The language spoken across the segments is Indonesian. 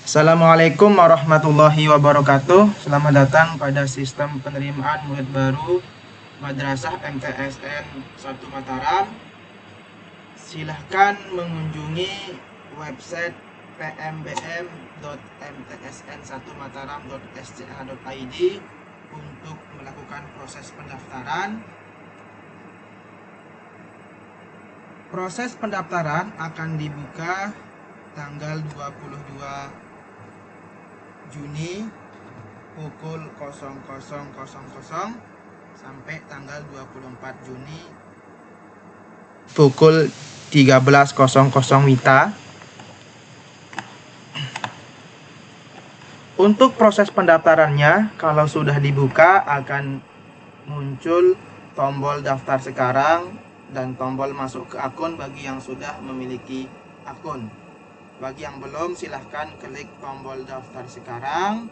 Assalamualaikum warahmatullahi wabarakatuh. Selamat datang pada sistem penerimaan murid baru Madrasah MTSN 1 Mataram. Silahkan mengunjungi website pmbm.mtsn1mataram.sca.id untuk melakukan proses pendaftaran. Proses pendaftaran akan dibuka tanggal 22 Juni pukul 00.00 sampai tanggal 24 Juni pukul 13.00 WITA. Untuk proses pendaftarannya, kalau sudah dibuka akan muncul tombol daftar sekarang dan tombol masuk ke akun bagi yang sudah memiliki akun. Bagi yang belum, silahkan klik tombol daftar sekarang.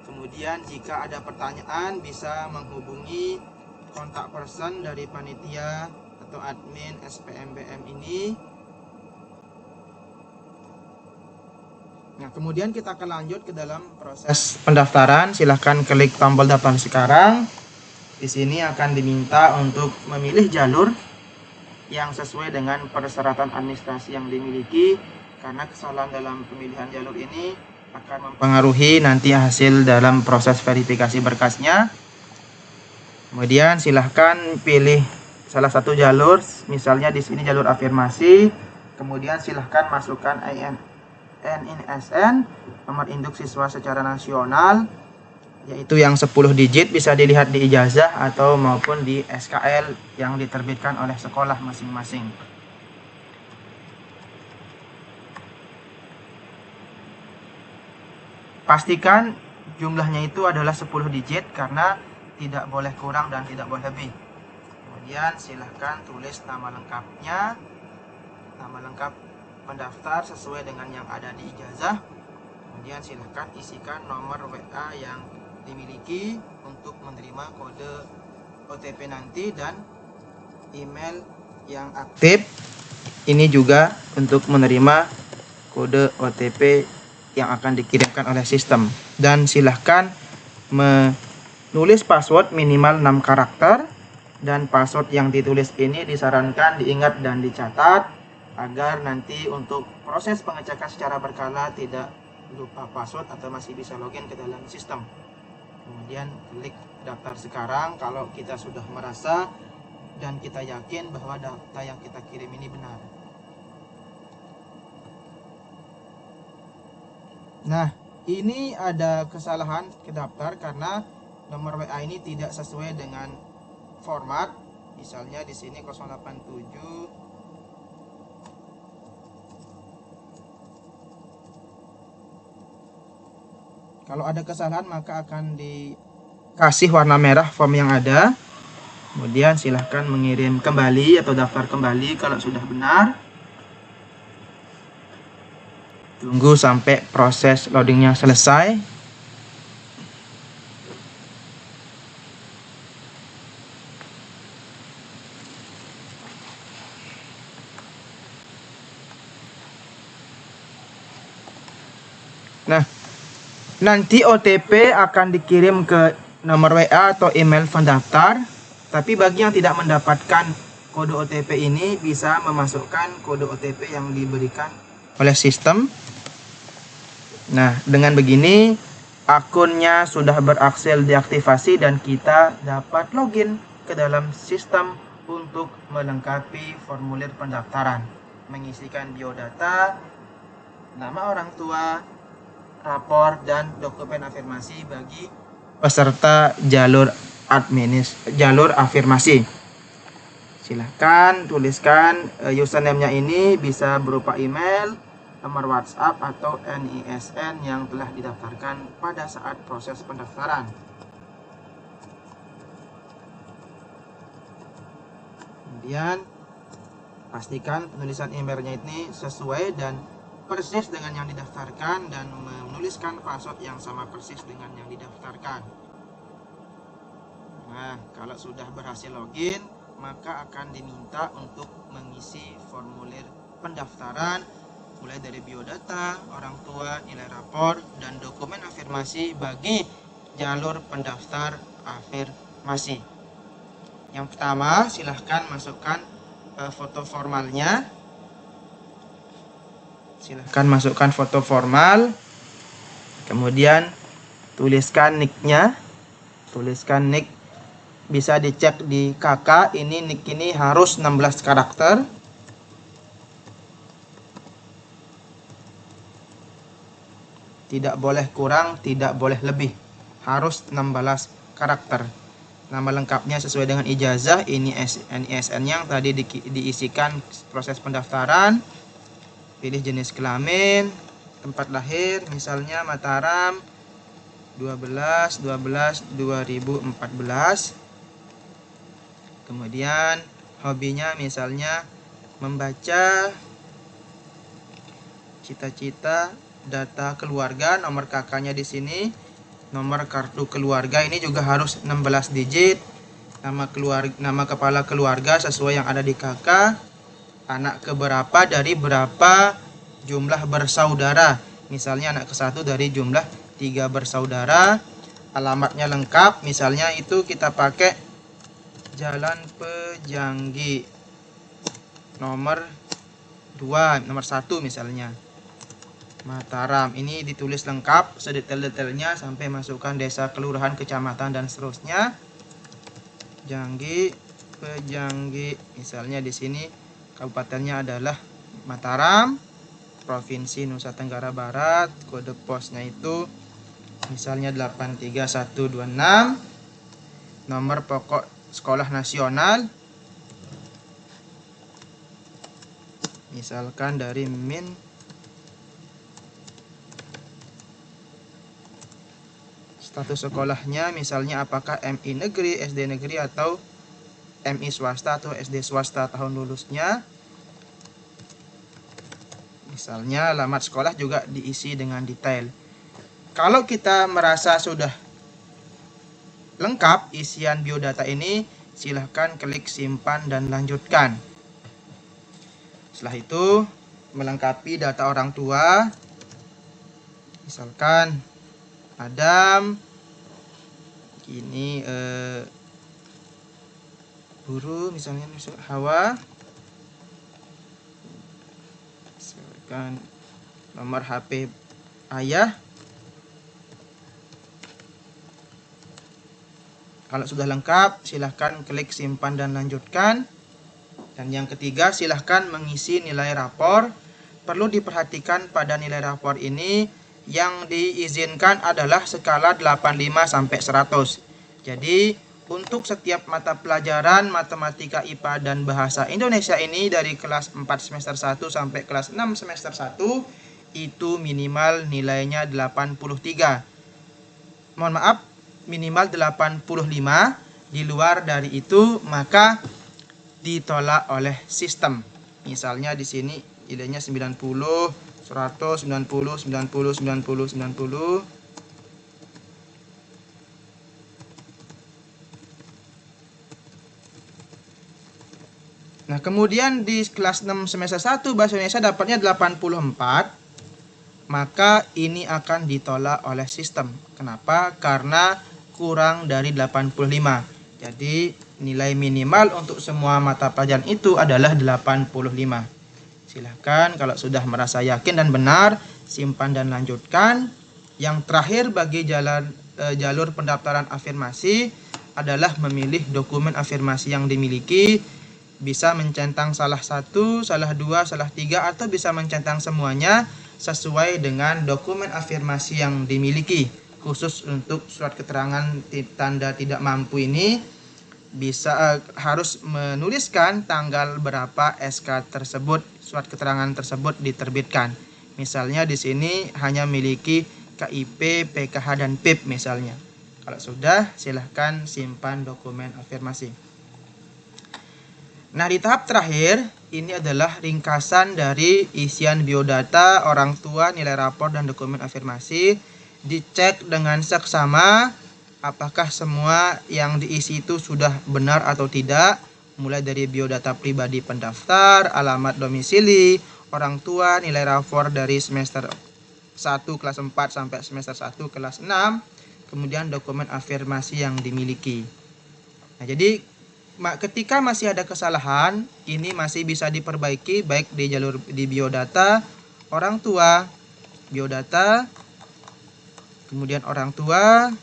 Kemudian jika ada pertanyaan bisa menghubungi kontak person dari panitia atau admin SPMBM ini. Nah, kemudian kita akan lanjut ke dalam proses pendaftaran. Silahkan klik tombol daftar sekarang. Di sini akan diminta untuk memilih jalur yang sesuai dengan persyaratan administrasi yang dimiliki, karena kesalahan dalam pemilihan jalur ini akan mempengaruhi nanti hasil dalam proses verifikasi berkasnya. Kemudian silahkan pilih salah satu jalur, misalnya di sini jalur afirmasi. Kemudian silahkan masukkan NISN, nomor induk siswa secara nasional, yaitu yang 10 digit, bisa dilihat di ijazah atau maupun di SKL yang diterbitkan oleh sekolah masing-masing. Pastikan jumlahnya itu adalah 10 digit karena tidak boleh kurang dan tidak boleh lebih. Kemudian silahkan tulis nama lengkapnya, nama lengkap pendaftar sesuai dengan yang ada di ijazah. Kemudian silahkan isikan nomor WA yang dimiliki untuk menerima kode OTP nanti, dan email yang aktif ini juga untuk menerima kode OTP yang akan dikirimkan oleh sistem. Dan silahkan menulis password minimal 6 karakter, dan password yang ditulis ini disarankan diingat dan dicatat agar nanti untuk proses pengecekan secara berkala tidak lupa password atau masih bisa login ke dalam sistem. Kemudian klik daftar sekarang kalau kita sudah merasa dan kita yakin bahwa data yang kita kirim ini benar. Nah, ini ada kesalahan ke daftar karena nomor WA ini tidak sesuai dengan format. Misalnya di sini 087. Kalau ada kesalahan maka akan dikasih warna merah form yang ada. Kemudian silahkan mengirim kembali atau daftar kembali kalau sudah benar. Tunggu sampai proses loadingnya selesai. Nah, nanti OTP akan dikirim ke nomor WA atau email pendaftar. Tapi bagi yang tidak mendapatkan kode OTP ini bisa memasukkan kode OTP yang diberikan oleh sistem. Nah, dengan begini akunnya sudah berhasil diaktifasi dan kita dapat login ke dalam sistem untuk melengkapi formulir pendaftaran, mengisikan biodata, nama orang tua, rapor, dan dokumen afirmasi bagi peserta jalur afirmasi. Silahkan tuliskan username-nya ini bisa berupa email, nomor WhatsApp, atau NISN yang telah didaftarkan pada saat proses pendaftaran. Kemudian pastikan penulisan emailnya ini sesuai dan persis dengan yang didaftarkan, dan menuliskan password yang sama persis dengan yang didaftarkan. Nah, kalau sudah berhasil login, maka akan diminta untuk mengisi formulir pendaftaran mulai dari biodata, orang tua, nilai rapor, dan dokumen afirmasi bagi jalur pendaftar afirmasi. Yang pertama, silahkan masukkan foto formalnya. Silahkan masukkan foto formal, kemudian tuliskan nicknya, tuliskan nick, bisa dicek di KK, ini nick ini harus 16 karakter. Tidak boleh kurang, tidak boleh lebih, harus 16 karakter. Nama lengkapnya sesuai dengan ijazah, ini NISN yang tadi diisikan proses pendaftaran. Pilih jenis kelamin, tempat lahir, misalnya Mataram 12/12/2014. Kemudian hobinya misalnya membaca, cita-cita, data keluarga, nomor kakaknya di sini, nomor kartu keluarga ini juga harus 16 digit. Nama kepala keluarga sesuai yang ada di KK. Anak keberapa dari berapa jumlah bersaudara, misalnya anak ke-1 dari jumlah 3 bersaudara. Alamatnya lengkap, misalnya itu kita pakai Jalan Pejanggi nomor 2, nomor 1 misalnya, Mataram. Ini ditulis lengkap sedetail-detailnya sampai masukkan desa, kelurahan, kecamatan, dan seterusnya. Janggi, Pejanggi, misalnya di sini kabupatennya adalah Mataram, Provinsi Nusa Tenggara Barat, kode posnya itu misalnya 83126, nomor pokok sekolah nasional misalkan dari Min. Status sekolahnya misalnya apakah MI negeri, SD negeri, atau MI swasta atau SD swasta tahun lulusnya. Misalnya alamat sekolah juga diisi dengan detail. Kalau kita merasa sudah lengkap isian biodata ini, silahkan klik simpan dan lanjutkan. Setelah itu melengkapi data orang tua, misalkan Adam, ini guru, misalnya Hawa, misalkan nomor HP ayah. Kalau sudah lengkap, silahkan klik simpan dan lanjutkan. Dan yang ketiga, silahkan mengisi nilai rapor. Perlu diperhatikan pada nilai rapor ini yang diizinkan adalah skala 85 sampai 100. Jadi untuk setiap mata pelajaran matematika, IPA, dan bahasa Indonesia ini dari kelas 4 semester 1 sampai kelas 6 semester 1 itu minimal nilainya 83. Mohon maaf, minimal 85. Di luar dari itu maka ditolak oleh sistem. Misalnya di sini nilainya 90, 100, 90, 90, 90, 90. Nah, kemudian di kelas 6 semester 1 bahasa Indonesia dapatnya 84, maka ini akan ditolak oleh sistem. Kenapa? Karena kurang dari 85. Jadi nilai minimal untuk semua mata pelajaran itu adalah 85. Silahkan kalau sudah merasa yakin dan benar, simpan dan lanjutkan. Yang terakhir bagi jalur pendaftaran afirmasi adalah memilih dokumen afirmasi yang dimiliki. Bisa mencentang salah satu, salah dua, salah tiga, atau bisa mencentang semuanya sesuai dengan dokumen afirmasi yang dimiliki. Khusus untuk surat keterangan tanda tidak mampu ini bisa harus menuliskan tanggal berapa SK tersebut, surat keterangan tersebut diterbitkan. Misalnya di sini hanya miliki KIP, PKH, dan PIP misalnya. Kalau sudah, silahkan simpan dokumen afirmasi. Nah, di tahap terakhir, ini adalah ringkasan dari isian biodata, orang tua, nilai rapor, dan dokumen afirmasi. Dicek dengan seksama apakah semua yang diisi itu sudah benar atau tidak, mulai dari biodata pribadi pendaftar, alamat domisili, orang tua, nilai rapor dari semester 1 kelas 4 sampai semester 1 kelas 6, kemudian dokumen afirmasi yang dimiliki. Nah, jadi ketika masih ada kesalahan, ini masih bisa diperbaiki baik di jalur di biodata, orang tua, biodata, kemudian orang tua,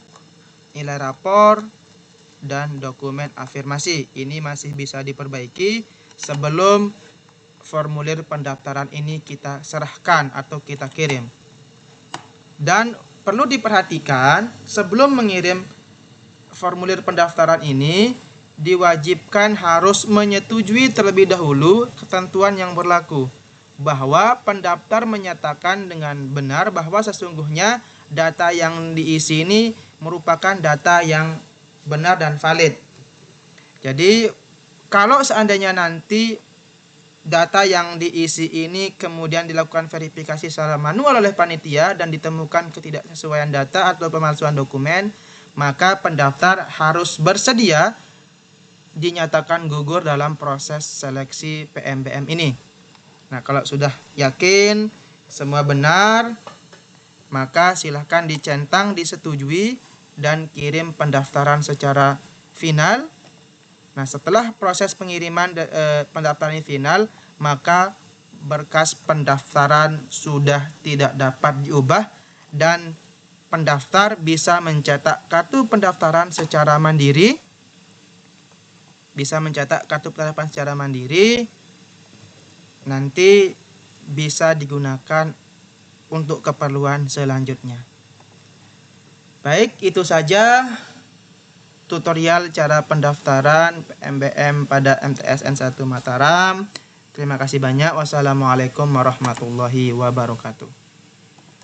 nilai rapor, dan dokumen afirmasi. Ini masih bisa diperbaiki sebelum formulir pendaftaran ini kita serahkan atau kita kirim. Dan perlu diperhatikan, sebelum mengirim formulir pendaftaran ini, diwajibkan harus menyetujui terlebih dahulu ketentuan yang berlaku, bahwa pendaftar menyatakan dengan benar bahwa sesungguhnya data yang diisi ini merupakan data yang benar dan valid. Jadi kalau seandainya nanti data yang diisi ini kemudian dilakukan verifikasi secara manual oleh panitia dan ditemukan ketidaksesuaian data atau pemalsuan dokumen, maka pendaftar harus bersedia dinyatakan gugur dalam proses seleksi PMBM ini. Nah, kalau sudah yakin semua benar, maka silahkan dicentang, disetujui, dan kirim pendaftaran secara final. Nah, setelah proses pengiriman pendaftaran ini final, maka berkas pendaftaran sudah tidak dapat diubah dan pendaftar bisa mencetak kartu pendaftaran secara mandiri. Nanti bisa digunakan untuk keperluan selanjutnya. Baik, itu saja tutorial cara pendaftaran PMBM pada MTSN 1 Mataram. Terima kasih banyak. Wassalamualaikum warahmatullahi wabarakatuh.